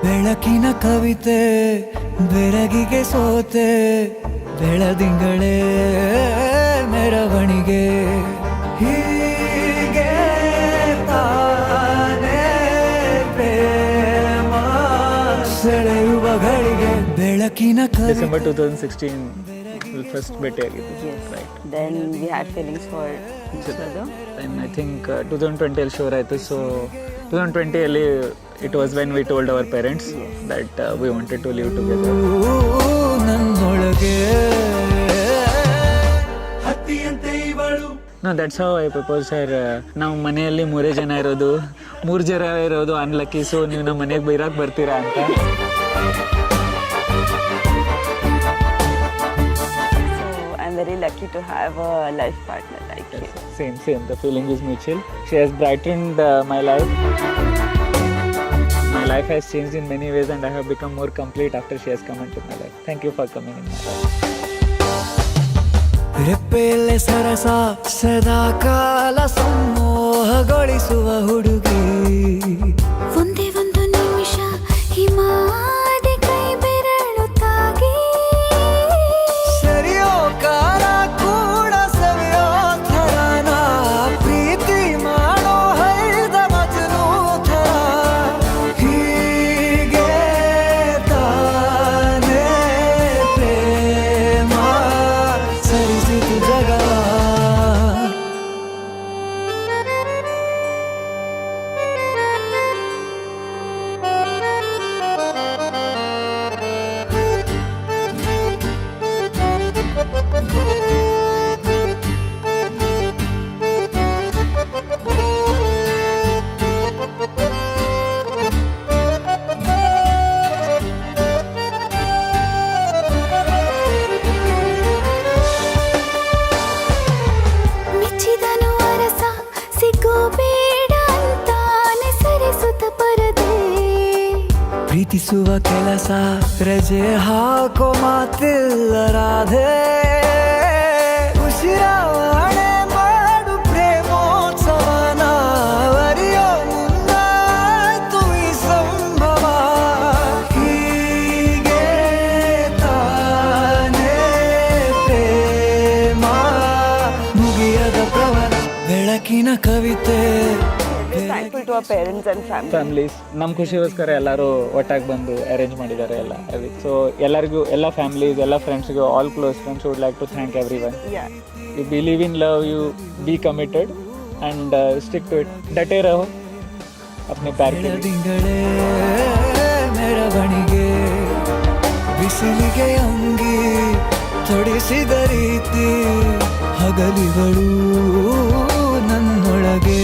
ಬೆಳಕಿನ ಕವಿತೆ ಬೆರಗಿಗೆ ಸೋತೆ ಬೆಳದಿಂಗಳೇ ಮೆರವಣಿಗೆ ಹೀಗೆ ತಾನೇ ಪ್ರೇಮ ಸೆಳೆಯುವ ಗಳಿಗೆ ಬೆಳಕಿನ December 2016 first ಭೇಟಿಯಾಗಿದ್ದು. Yes. Right. Then we had feelings for each other. And I think 2020 ಅಲ್ಲಿ ಶೋರ್ ಆಯಿತು. ಸೊ 2020 ಅಲ್ಲಿ it was when we told our parents that we wanted to live together. ನನ್ನೊಳಗೆ ಹತ್ತಿಯಂತೆ ಇವಳು No, that's how I proposed her. ನಾವು ಮನೆಯಲ್ಲಿ 3 ಜನ ಇರೋದು, 3 ಜನ ಇರೋದು ಅನ್ಲಕ್ಕಿ. ಸೊ ನೀವು ನಮ್ಮ ಮನೆಗೆ ಬೈರಾಕ್ ಬರ್ತೀರಾ ಅಂತ. Very lucky to have a life partner like you. Same. The feeling is mutual. She has brightened my life. My life has changed in many ways, and I have become more complete after she has come into my life. Thank you for coming in my life. ರೆಪ್ಪೆಯಲ್ಲೇ ಸರಸ ಸದಾ ಕಾಲ ಸಂಮೋಹಗೊಳಿಸುವ ಹುಡುಗಿ ಒಂದೇ ಒಂದು ನಿಮಿಷ ಹಿಮಾದಿ ಕೈ ಬೆರಳು ತಾಗಿ ಸರಿಯೋ ಕಾಲ ಕೂಡ ಸವಿಯೋ ಥರನ ಪ್ರೀತಿ ಮಾಡೋ ಹೈದ ಮಜನು ಥರ ಹೀಗೆ ತಾನೇ ಪ್ರೇಮ ಸರಿಸಿತು ಜಗ ಮೆಚ್ಚಿದನು ಅರಸ ಸಿಗೋಬೇಡ ಅಂತಾನೆ ಸರಿಸುತ್ತ ಪರದೆ ಪ್ರೀತಿಸುವ ಕೆಲಸ ರಜೆ ಹಾಕೋ ಮಾತಿಲ್ಲ ರಾಧೆ ಉಸಿರಾವಣೆ ಮಾಡು ಪ್ರೇಮೋತ್ಸವನ ಅರಿಯೋ ಮುನ್ನಾಯ್ತು ಈ ಸಂಭವ ಹೀಗೆ ತಾನೇ ಪ್ರೇಮ ಮುಗಿಯದ ಪ್ರವರ ಬೆಳಕಿನ ಕವಿತೆ We're thankful to our parents and family. Families ನಮ್ಮ ಖುಷಿಗೋಸ್ಕರ ಎಲ್ಲರೂ ಒಟ್ಟಾಗಿ ಬಂದು ಅರೇಂಜ್ ಮಾಡಿದ್ದಾರೆ ಎಲ್ಲ. ಸೊ ಎಲ್ಲರಿಗೂ, ಎಲ್ಲ ಫ್ಯಾಮಿಲೀಸ್, ಎಲ್ಲ ಫ್ರೆಂಡ್ಸ್ಗೂ, all close friends would like to thank everyone. Yeah. You believe in love, you be committed and stick to it. डटे रहो अपने प्यार के लिए. ಬೆಳದಿಂಗಳೇ ಮೆರವಣಿಗೆ ಬಿಸಿಲಿಗೆ ಅಂಗಿ ತೊಡಿಸಿದ ರೀತಿ ಹಗಲಿಗಳು ನನ್ನೊಳಗೆ